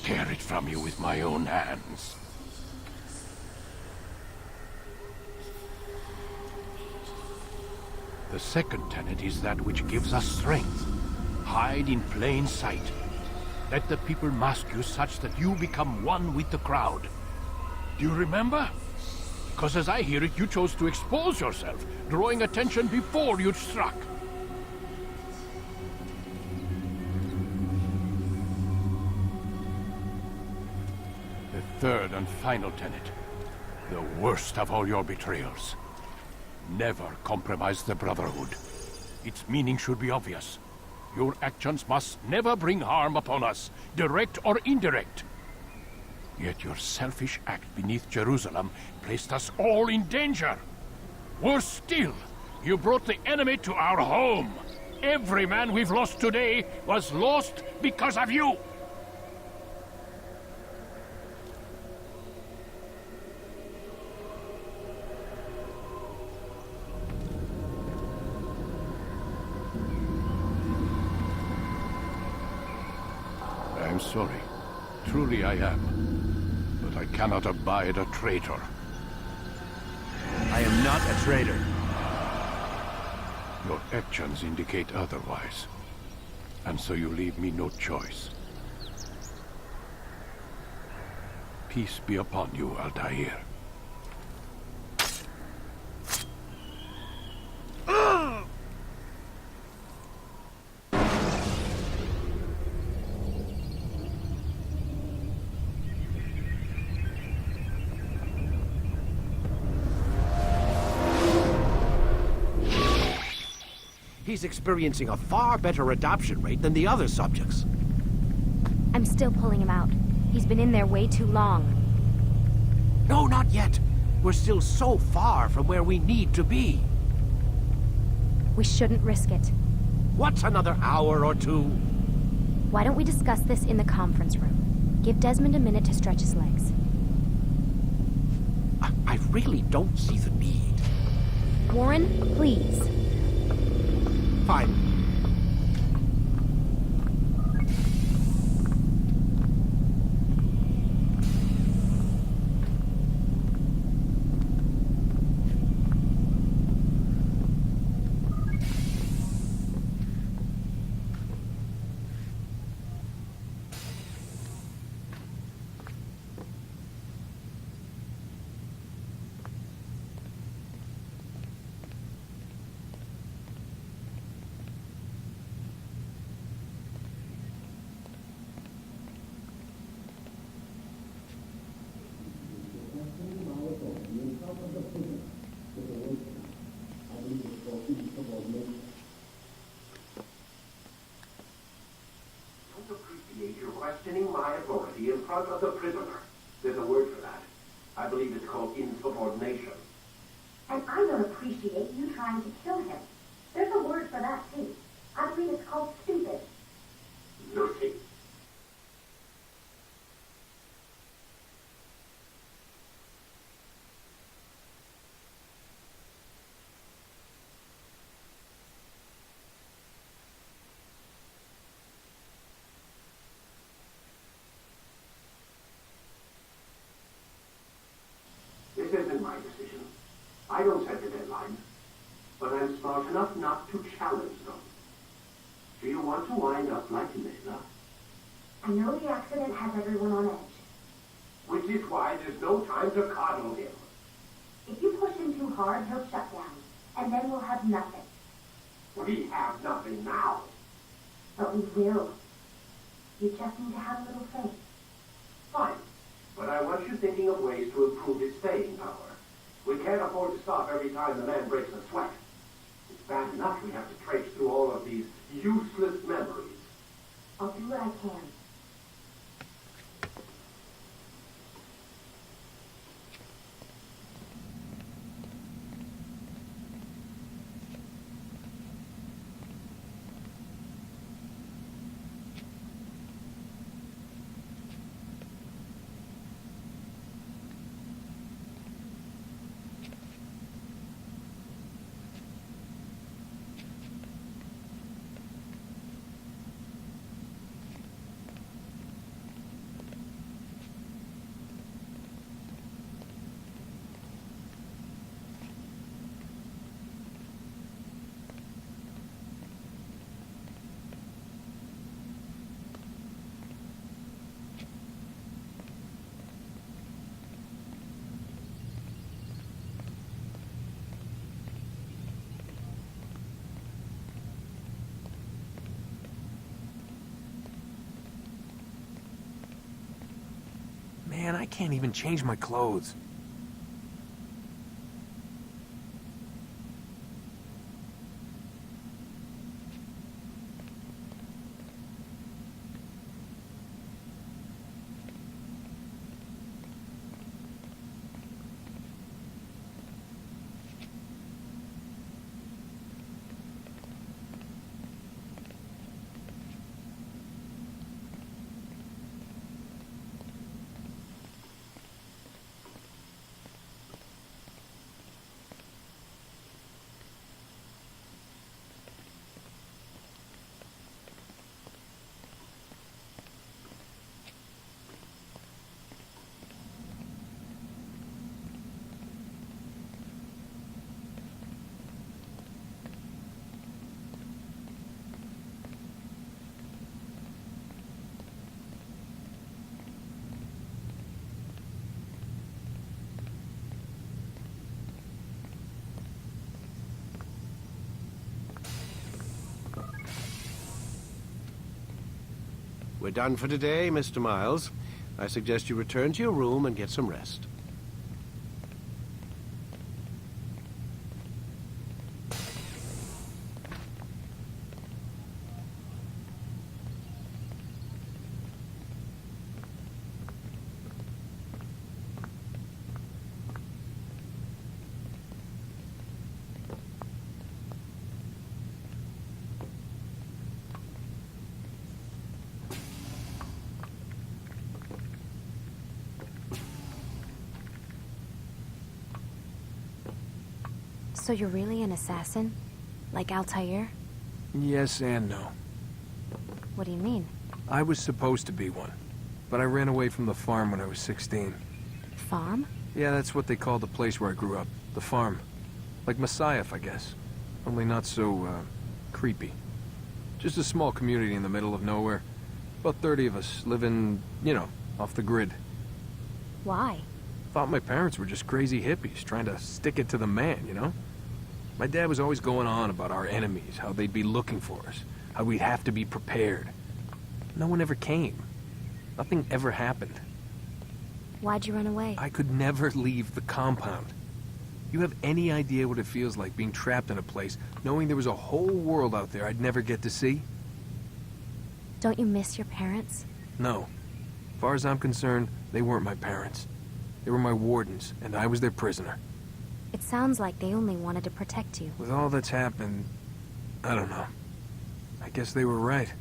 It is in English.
tear it from you with my own hands. The second tenet is that which gives us strength. Hide in plain sight. Let the people mask you such that you become one with the crowd. Do you remember? Because as I hear it, you chose to expose yourself, drawing attention before you'd struck. The third and final tenet. The worst of all your betrayals. Never compromise the Brotherhood. Its meaning should be obvious. Your actions must never bring harm upon us, direct or indirect. Yet your selfish act beneath Jerusalem placed us all in danger. Worse still, you brought the enemy to our home. Every man we've lost today was lost because of you. I'm sorry. Truly I am. But I cannot abide a traitor. I am not a traitor. Your actions indicate otherwise. And so you leave me no choice. Peace be upon you, Altair. He's experiencing a far better adoption rate than the other subjects. I'm still pulling him out. He's been in there way too long. No, not yet. We're still so far from where we need to be. We shouldn't risk it. What's another hour or two? Why don't we discuss this in the conference room? Give Desmond a minute to stretch his legs. I really don't see the need. Warren, please. Fine. You're questioning my authority in front of the prisoner. There's a word for that. I believe it's called insubordination. And I don't appreciate you trying to kill him. There's a word for that, too. I believe it's called stupid. Lucy. This isn't my decision. I don't set the deadline. But I'm smart enough not to challenge them. Do you want to wind up like Mela? I know the accident has everyone on edge. Which is why there's no time to coddle him. If you push him too hard, he'll shut down. And then we'll have nothing. We have nothing now. But we will. You just need to have a little faith. Fine. But I want you thinking of ways to improve his staying power. We can't afford to stop every time the man breaks a sweat. It's bad enough we have to trace through all of these useless memories. I'll do what I can. Man, I can't even change my clothes. We're done for today, Mr. Miles. I suggest you return to your room and get some rest. So you're really an assassin? Like Altair? Yes and no. What do you mean? I was supposed to be one, but I ran away from the farm when I was 16. Farm? Yeah, that's what they call the place where I grew up. The farm. Like Messiah, I guess. Only not so, creepy. Just a small community in the middle of nowhere. About 30 of us, living, you know, off the grid. Why? Thought my parents were just crazy hippies, trying to stick it to the man, you know? My dad was always going on about our enemies, how they'd be looking for us, how we'd have to be prepared. No one ever came. Nothing ever happened. Why'd you run away? I could never leave the compound. You have any idea what it feels like being trapped in a place, knowing there was a whole world out there I'd never get to see? Don't you miss your parents? No. As far as I'm concerned, they weren't my parents. They were my wardens, and I was their prisoner. It sounds like they only wanted to protect you. With all that's happened, I don't know. I guess they were right.